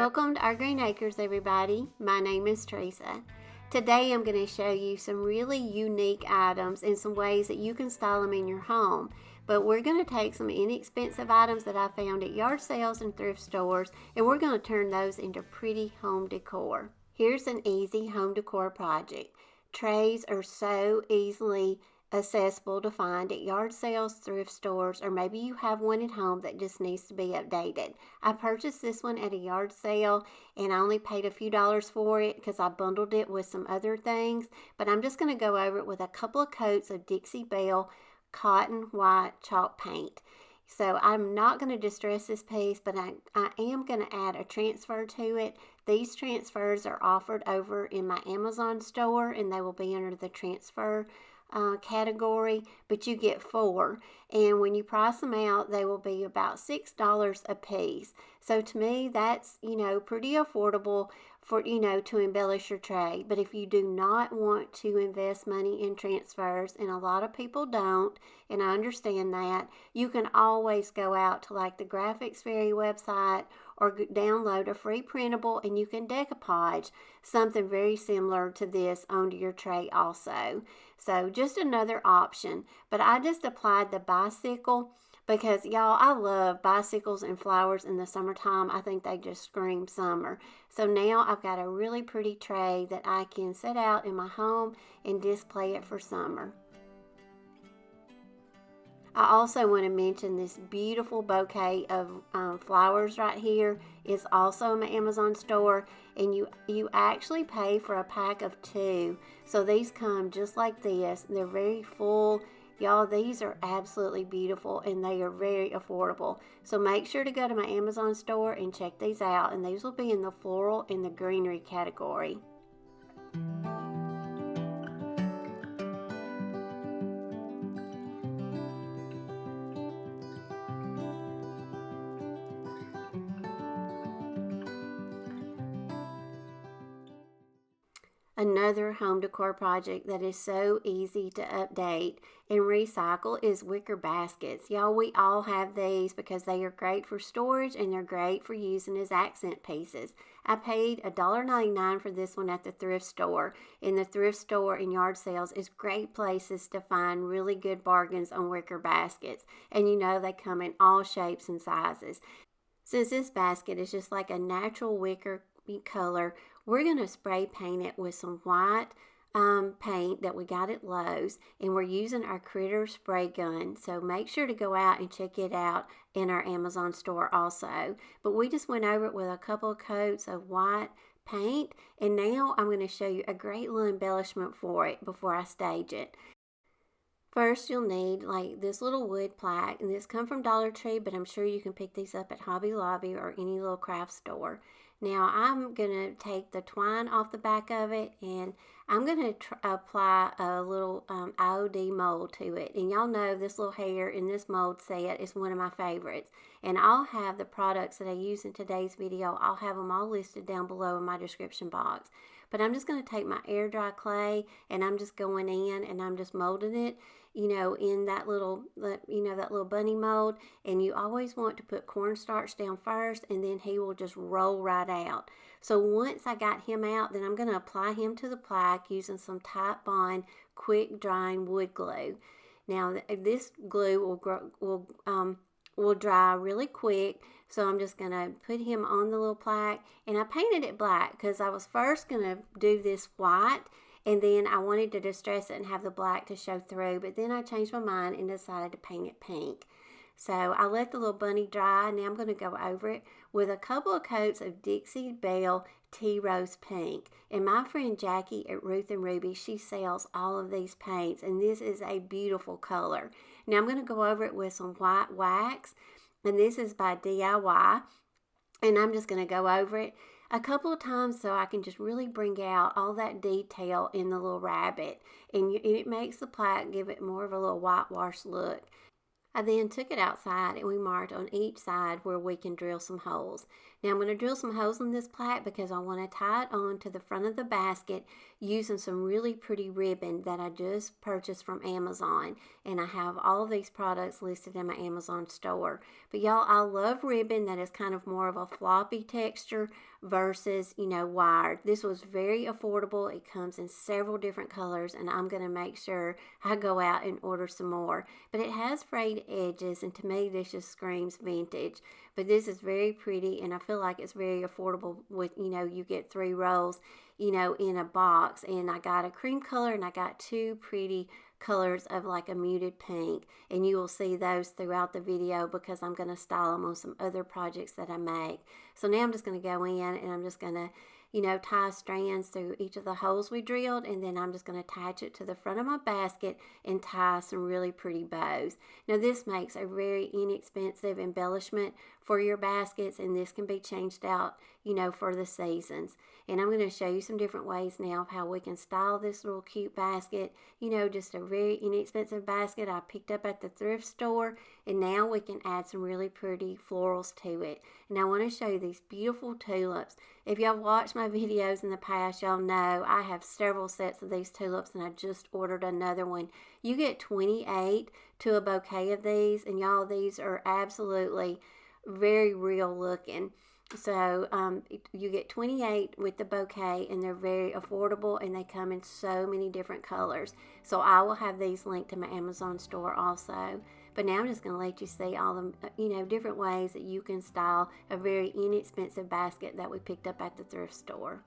Welcome to our Greene Acres, everybody. My name is Teresa. Today I'm going to show you some really unique items and some ways that you can style them in your home. But we're going to take some inexpensive items that I found at yard sales and thrift stores, and we're going to turn those into pretty home decor. Here's an easy home decor project. Trays are so easily accessible to find at yard sales, thrift stores, or maybe you have one at home that just needs to be updated. I purchased this one at a yard sale and I only paid a few dollars for it because I bundled it with some other things, but I'm just going to go over it with a couple of coats of Dixie Belle cotton white chalk paint. So I'm not going to distress this piece, but I am going to add a transfer to it. These transfers are offered over in my Amazon store and they will be under the transfer category, but you get 4, and when you price them out they will be about $6 a piece. So to me that's pretty affordable for to embellish your tray. But if you do not want to invest money in transfers, and a lot of people don't, and I understand that, you can always go out to like the Graphics Fairy website or download a free printable and you can decoupage something very similar to this onto your tray also. So just another option. But I just applied the bicycle because y'all, I love bicycles and flowers in the summertime. I think they just scream summer. So now I've got a really pretty tray that I can set out in my home and display it for summer. I also want to mention this beautiful bouquet of flowers right here is also in my Amazon store, and you actually pay for a pack of 2. So these come just like this. They're very full. Y'all, these are absolutely beautiful and they are very affordable. So make sure to go to my Amazon store and check these out, and these will be in the floral and the greenery category. Another home decor project that is so easy to update and recycle is wicker baskets. Y'all, we all have these because they are great for storage and they're great for using as accent pieces. I paid $1.99 for this one at the thrift store. And the thrift store and yard sales is great places to find really good bargains on wicker baskets. And they come in all shapes and sizes. Since this basket is just like a natural wicker color, we're going to spray paint it with some white paint that we got at Lowe's, and we're using our Critter spray gun. So make sure to go out and check it out in our Amazon store also. But we just went over it with a couple of coats of white paint, and now I'm going to show you a great little embellishment for it before I stage it. First, you'll need like this little wood plaque, and this come from Dollar Tree, but I'm sure you can pick these up at Hobby Lobby or any little craft store. Now, I'm going to take the twine off the back of it, and I'm going to apply a little IOD mold to it. And y'all know this little hair in this mold set is one of my favorites. And I'll have the products that I use in today's video, I'll have them all listed down below in my description box. But I'm just going to take my air dry clay, and I'm just going in and I'm just molding it, in that little, that little bunny mold. And you always want to put cornstarch down first, and then he will just roll right out. So once I got him out, then I'm going to apply him to the plaque using some Type Bond quick drying wood glue. Now this glue will dry really quick. So I'm just going to put him on the little plaque, and I painted it black because I was first going to do this white, and then I wanted to distress it and have the black to show through, but then I changed my mind and decided to paint it pink. So I let the little bunny dry. Now I'm going to go over it with a couple of coats of Dixie Belle Tea Rose Pink. And my friend Jackie at Ruth and Ruby, she sells all of these paints, and this is a beautiful color. Now I'm going to go over it with some white wax, and this is by DIY, and I'm just going to go over it a couple of times so I can just really bring out all that detail in the little rabbit, and it makes the plaque give it more of a little whitewash look. I then took it outside and we marked on each side where we can drill some holes. Now I'm going to drill some holes in this plaque because I want to tie it on to the front of the basket using some really pretty ribbon that I just purchased from Amazon. And I have all of these products listed in my Amazon store. But y'all, I love ribbon that is kind of more of a floppy texture versus, wired. This was very affordable. It comes in several different colors, and I'm going to make sure I go out and order some more. But it has frayed edges, and to me this just screams vintage. But this is very pretty, and I feel like it's very affordable with, you get 3 rolls, in a box. And I got a cream color, and I got 2 pretty colors of like a muted pink, and you will see those throughout the video because I'm going to style them on some other projects that I make. So now I'm just going to go in and I'm just going to tie strands through each of the holes we drilled, and then I'm just going to attach it to the front of my basket and tie some really pretty bows. Now this makes a very inexpensive embellishment for your baskets, and this can be changed out, for the seasons. And I'm going to show you some different ways now of how we can style this little cute basket. Just a very inexpensive basket I picked up at the thrift store, and now we can add some really pretty florals to it. And I want to show you these beautiful tulips. If y'all watched my videos in the past, y'all know I have several sets of these tulips, and I just ordered another one. You get 28 to a bouquet of these, and y'all, these are absolutely very real looking. So you get 28 with the bouquet, and they're very affordable, and they come in so many different colors. So I will have these linked to my Amazon store also. But now I'm just going to let you see all the different ways that you can style a very inexpensive basket that we picked up at the thrift store.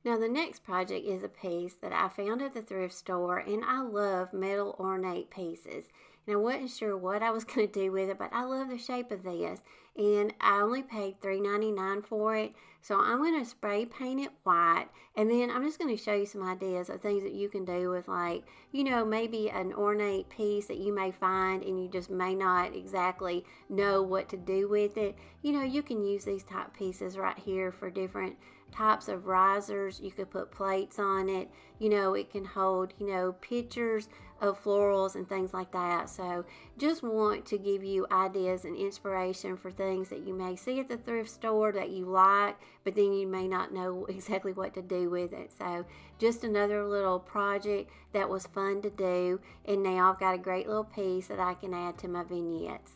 Now the next project is a piece that I found at the thrift store, and I love metal ornate pieces. And I wasn't sure what I was going to do with it, but I love the shape of this. And I only paid $3.99 for it. So I'm going to spray paint it white. And then I'm just going to show you some ideas of things that you can do with, like, maybe an ornate piece that you may find and you just may not exactly know what to do with it. You can use these type pieces right here for different types of risers. You could put plates on it. It can hold, pictures of florals and things like that. So just want to give you ideas and inspiration for things that you may see at the thrift store that you like, but then you may not know exactly what to do with it. So just another little project that was fun to do, and now I've got a great little piece that I can add to my vignettes.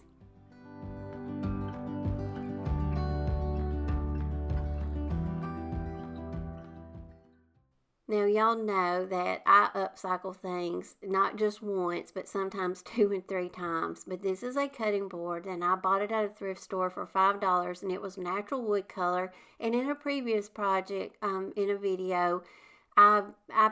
Now, y'all know that I upcycle things not just once, but sometimes 2 and 3 times. But this is a cutting board, and I bought it at a thrift store for $5, and it was natural wood color. And in a previous project, in a video, I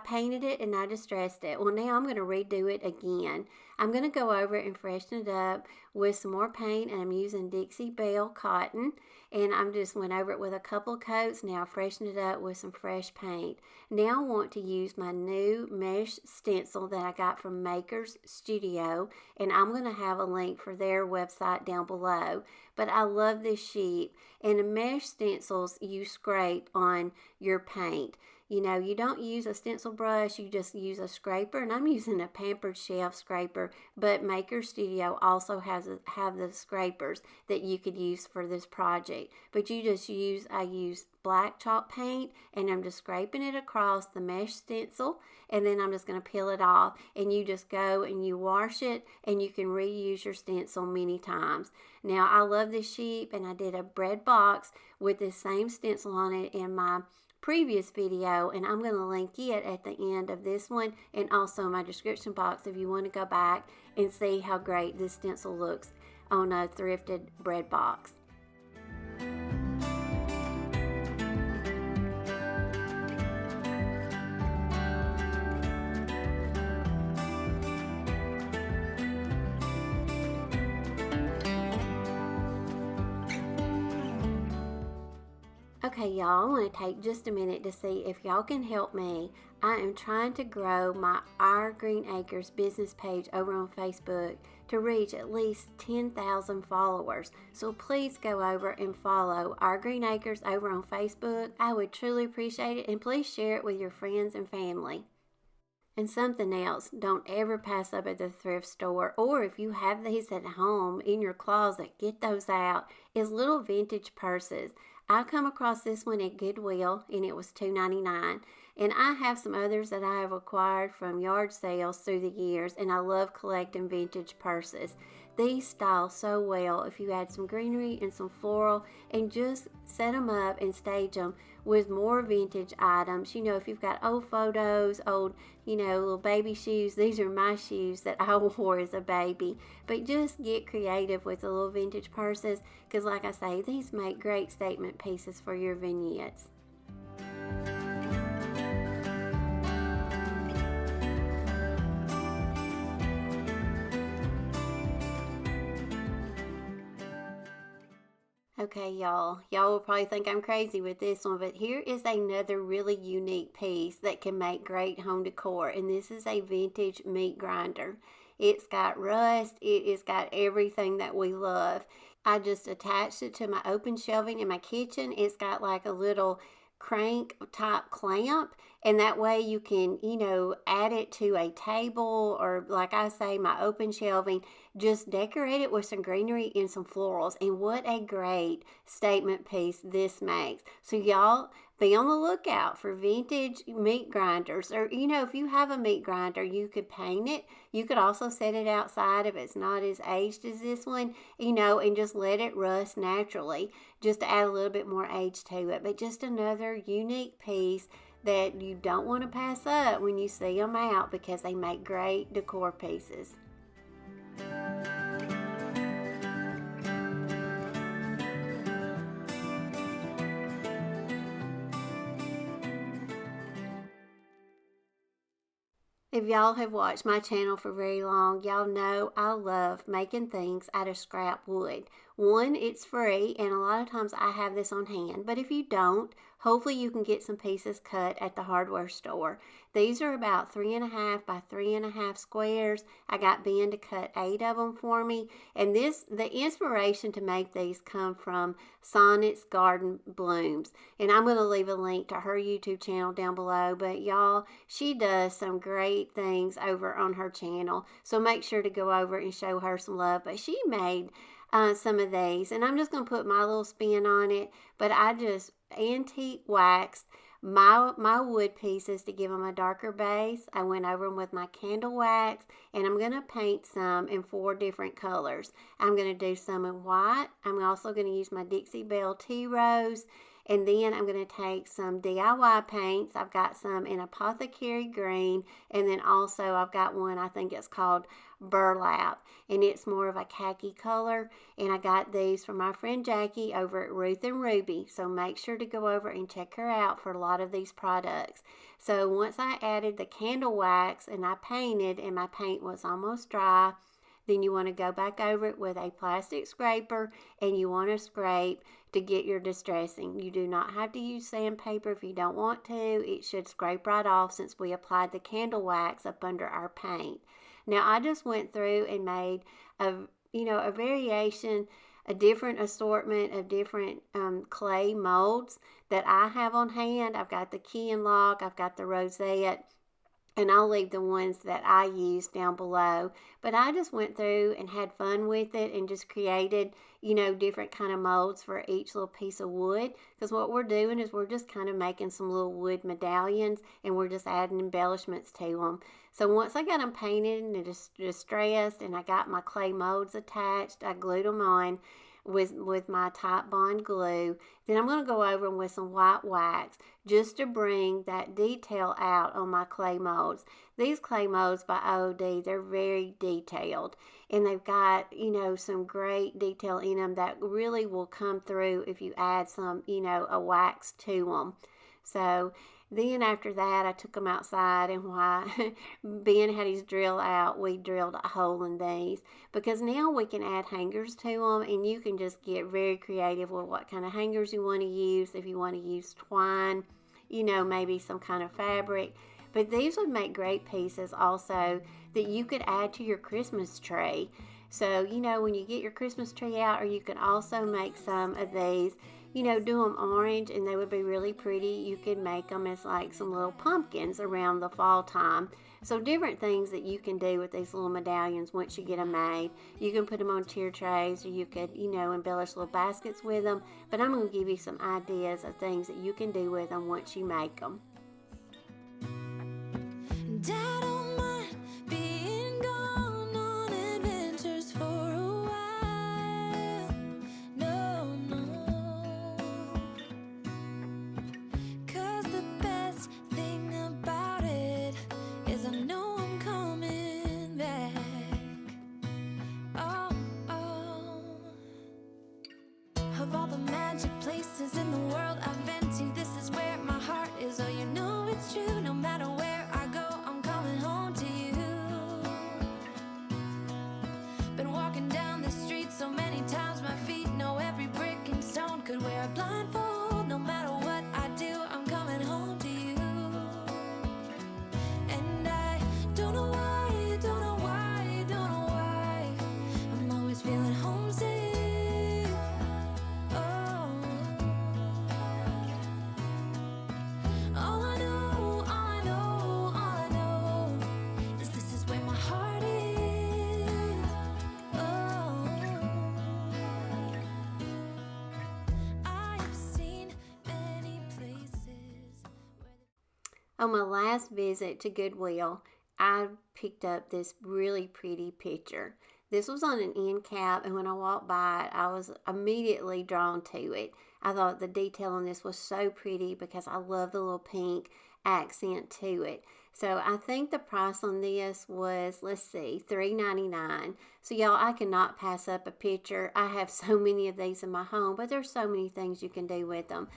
painted it and I distressed it. Well, now I'm going to redo it again. I'm going to go over it and freshen it up with some more paint, and I'm using Dixie Belle cotton, and I'm just went over it with a couple of coats. Now freshen it up with some fresh paint. Now I want to use my new mesh stencil that I got from Maker's Studio, and I'm going to have a link for their website down below. But I love this sheet, and the mesh stencils you scrape on your paint. You don't use a stencil brush, you just use a scraper, and I'm using a Pampered Chef scraper, but Maker Studio also have the scrapers that you could use for this project. But I use black chalk paint, and I'm just scraping it across the mesh stencil, and then I'm just going to peel it off, and you just go and you wash it, and you can reuse your stencil many times. Now, I love this sheet, and I did a bread box with this same stencil on it in my previous video, and I'm going to link it at the end of this one and also my description box if you want to go back and see how great this stencil looks on a thrifted bread box. Okay, y'all, I want to take just a minute to see if y'all can help me. I am trying to grow my Our Greene Acres business page over on Facebook to reach at least 10,000 followers. So please go over and follow Our Greene Acres over on Facebook. I would truly appreciate it, and please share it with your friends and family. And something else, don't ever pass up at the thrift store, or if you have these at home in your closet, get those out, is little vintage purses. I come across this one at Goodwill and it was $2.99. And I have some others that I have acquired from yard sales through the years, and I love collecting vintage purses. These style so well if you add some greenery and some floral and just set them up and stage them with more vintage items. You know, if you've got old photos, old, little baby shoes. These are my shoes that I wore as a baby. But just get creative with the little vintage purses, because like I say, these make great statement pieces for your vignettes. Okay, y'all will probably think I'm crazy with this one, but here is another really unique piece that can make great home decor, and this is a vintage meat grinder. It's got rust, it's got everything that we love. I just attached it to my open shelving in my kitchen. It's got like a little crank type clamp, and that way you can add it to a table, or like I say, my open shelving. Just decorate it with some greenery and some florals, and what a great statement piece this makes. So y'all, be on the lookout for vintage meat grinders, or if you have a meat grinder, you could paint it. You could also set it outside if it's not as aged as this one, and just let it rust naturally, just to add a little bit more age to it. But just another unique piece that you don't want to pass up when you see them out, because they make great decor pieces. If y'all have watched my channel for very long, y'all know I love making things out of scrap wood. One, it's free, and a lot of times I have this on hand, but if you don't, hopefully you can get some pieces cut at the hardware store. These are about 3.5 by 3.5 squares. I got Ben to cut 8 of them for me, and the inspiration to make these come from Sonnet's Garden Blooms, and I'm going to leave a link to her YouTube channel down below. But y'all, she does some great things over on her channel, so make sure to go over and show her some love. But she made some of these, and I'm just going to put my little spin on it. But I just antique waxed my wood pieces to give them a darker base. I went over them with my candle wax, and I'm going to paint some in 4 different colors. I'm going to do some in white. I'm also going to use my Dixie Belle Tea Rose. And then I'm going to take some DIY paints. I've got some in Apothecary Green, and then also I've got one, I think it's called Burlap, and it's more of a khaki color. And I got these from my friend Jackie over at Ruth and Ruby, so make sure to go over and check her out for a lot of these products. So once I added the candle wax and I painted, and my paint was almost dry, then you want to go back over it with a plastic scraper, and you want to scrape to get your distressing. You do not have to use sandpaper if you don't want to. It should scrape right off, since we applied the candle wax up under our paint. Now I just went through and made a variation, a different assortment of different clay molds that I have on hand. I've got the key and lock, I've got the rosette, and I'll leave the ones that I use down below. But I just went through and had fun with it, and just created, different kind of molds for each little piece of wood. Because what we're doing is we're just kind of making some little wood medallions, and we're just adding embellishments to them. So once I got them painted and distressed, and I got my clay molds attached, I glued them on with my Type Bond glue. Then I'm going to go over them with some white wax, just to bring that detail out on my clay molds. These clay molds by OD, they're very detailed, and they've got, some great detail in them that really will come through if you add some, a wax to them. So Then after that, I took them outside, and while Ben had his drill out, we drilled a hole in these, because now we can add hangers to them, and you can just get very creative with what kind of hangers you want to use. If you want to use twine, maybe some kind of fabric. But these would make great pieces also that you could add to your Christmas tree. So, when you get your Christmas tree out, or you can also make some of these, do them orange, and they would be really pretty. You could make them as like some little pumpkins around the fall time. So different things that you can do with these little medallions once you get them made. You can put them on tier trays, or you could, embellish little baskets with them. But I'm going to give you some ideas of things that you can do with them once you make them. Dad don't mind being gone on adventures for a while. No, no. 'Cause the best thing about it is I know I'm coming back. Oh, oh. Of all the magic places in the world I've been to, this is where my heart is. Oh, you know it's true. No matter where I go, I'm coming home to you. Been walking down the street so many times, my feet know every brick and stone. Could wear a blindfold. No matter what I do, I'm coming home to you. And I don't know why, don't know why, don't know why, I'm always feeling homesick. Oh, all I know, all I know, all I know is this is where my heart is. Oh, I have seen many places where On my last visit to Goodwill, I picked up this really pretty picture. This was on an end cap, and when I walked by it, I was immediately drawn to it. I thought the detail on this was so pretty because I love the little pink accent to it. So I think the price on this was, let's see, $3.99. So y'all, I cannot pass up a picture. I have so many of these in my home, but there's so many things you can do with them.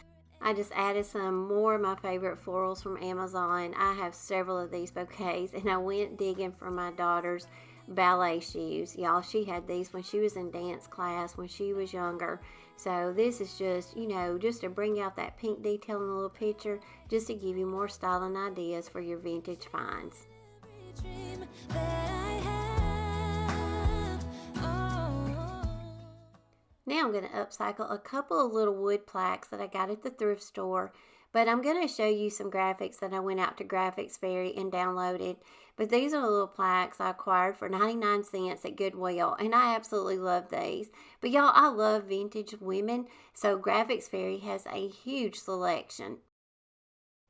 I just added some more of my favorite florals from Amazon. I have several of these bouquets, and I went digging for my daughter's ballet shoes. Y'all, she had these when she was in dance class when she was younger. So this is just, just to bring out that pink detail in the little picture, just to give you more styling ideas for your vintage finds. every dream that I have. Oh. Now I'm going to upcycle a couple of little wood plaques that I got at the thrift store, but I'm going to show you some graphics that I went out to Graphics Fairy and downloaded. But these are the little plaques I acquired for 99 cents at Goodwill, and I absolutely love these. But y'all, I love vintage women, so Graphics Fairy has a huge selection.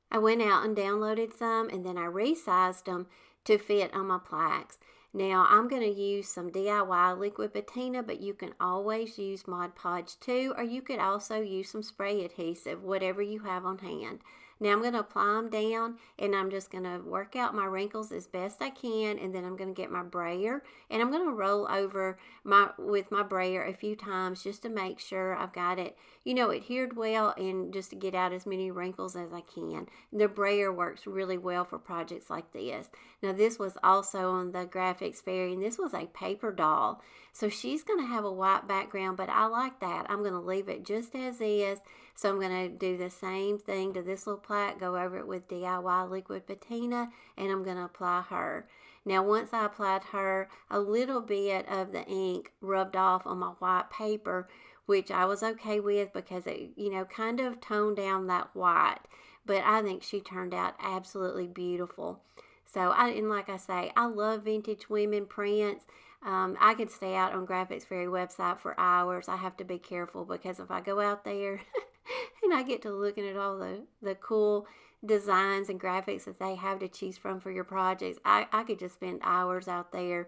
I went out and downloaded some, and then I resized them to fit on my plaques. Now, I'm going to use some DIY Liquid Patina, but you can always use Mod Podge too, or you could also use some spray adhesive, whatever you have on hand. Now I'm going to apply them down, and I'm just going to work out my wrinkles as best I can, and then I'm going to get my brayer, and I'm going to roll over with my brayer a few times just to make sure I've got it, adhered well, and just to get out as many wrinkles as I can. The brayer works really well for projects like this. Now this was also on the Graphics Fairy, and this was a paper doll. So she's going to have a white background, but I like that. I'm going to leave it just as is. So I'm going to do the same thing to this little plaque, go over it with DIY Liquid Patina, and I'm going to apply her. Now once I applied her, a little bit of the ink rubbed off on my white paper, which I was okay with because it, kind of toned down that white. But I think she turned out absolutely beautiful. So, and like I say, I love vintage women prints. I could stay out on Graphics Fairy website for hours. I have to be careful because if I go out there and I get to looking at all the cool designs and graphics that they have to choose from for your projects, I could just spend hours out there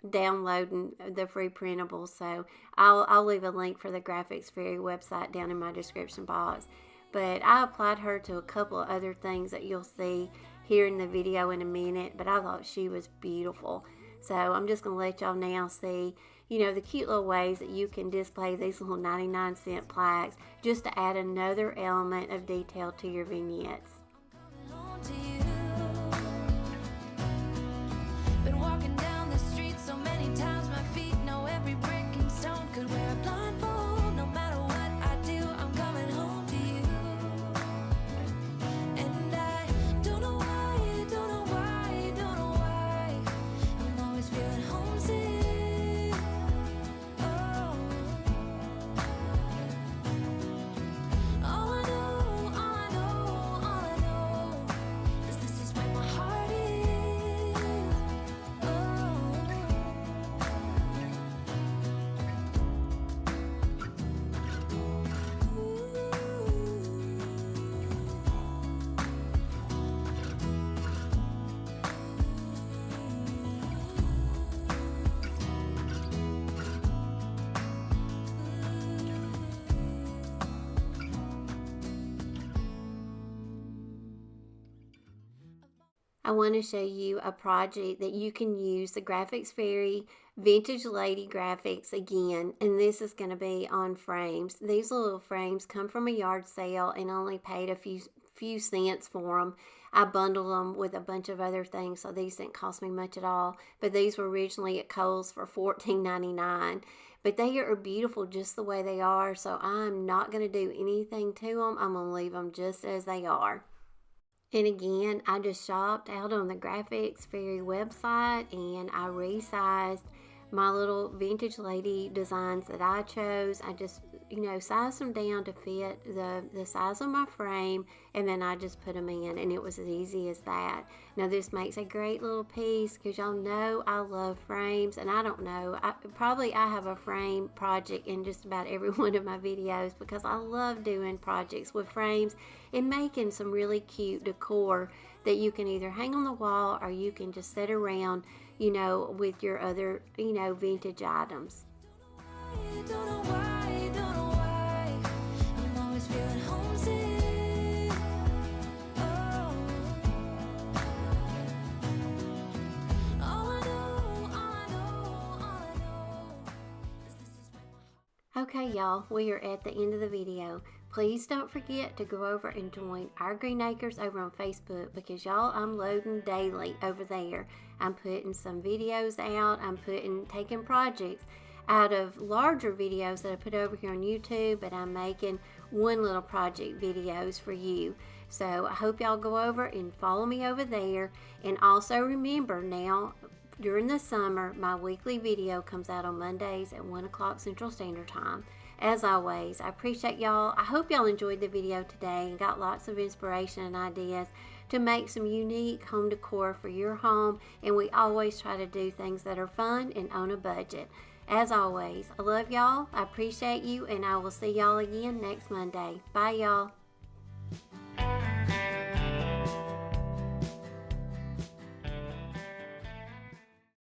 downloading the free printables. So I'll leave a link for the Graphics Fairy website down in my description box. But I applied her to a couple of other things that you'll see here in the video in a minute, but I thought she was beautiful. So I'm just going to let y'all now see, the cute little ways that you can display these little 99-cent plaques just to add another element of detail to your vignettes. home to you. Been walking down the street so many times my feet know every brick and stone. Could wear a blindfold, no matter what I do, I'm coming home to you. And I don't know why, don't know why, don't know why, I'm always feeling homesick. Oh, all I know, all I know, all I know is this is where my heart is. Oh. I want to show you a project that you can use the Graphics Fairy Vintage Lady graphics again, and this is going to be on frames. These little frames come from a yard sale and only paid a few cents for them. I bundled them with a bunch of other things, so these didn't cost me much at all, but these were originally at Kohl's for $14.99. But they are beautiful just the way they are, so I'm not going to do anything to them. I'm going to leave them just as they are. And again, I just shopped out on the Graphics Fairy website and I resized my little vintage lady designs that I chose. I just, sized them down to fit the size of my frame, and then I just put them in, and it was as easy as that. Now this makes a great little piece because y'all know I love frames, and I don't know, I have a frame project in just about every one of my videos because I love doing projects with frames and making some really cute decor that you can either hang on the wall or you can just set around, with your other, vintage items. Don't know why, don't know why, I'm always feeling homesick. Oh, all I know, all I know, all I know is this is where my heart. Okay, y'all, we are at the end of the video. Please don't forget to go over and join our Greene Acres over on Facebook because y'all, I'm loading daily over there. I'm putting some videos out. I'm taking projects out of larger videos that I put over here on YouTube, but I'm making one little project videos for you. So I hope y'all go over and follow me over there. And also remember now, during the summer, my weekly video comes out on Mondays at 1 o'clock Central Standard Time. As always, I appreciate y'all. I hope y'all enjoyed the video today and got lots of inspiration and ideas to make some unique home decor for your home. And we always try to do things that are fun and on a budget. As always, I love y'all. I appreciate you, and I will see y'all again next Monday. Bye, y'all.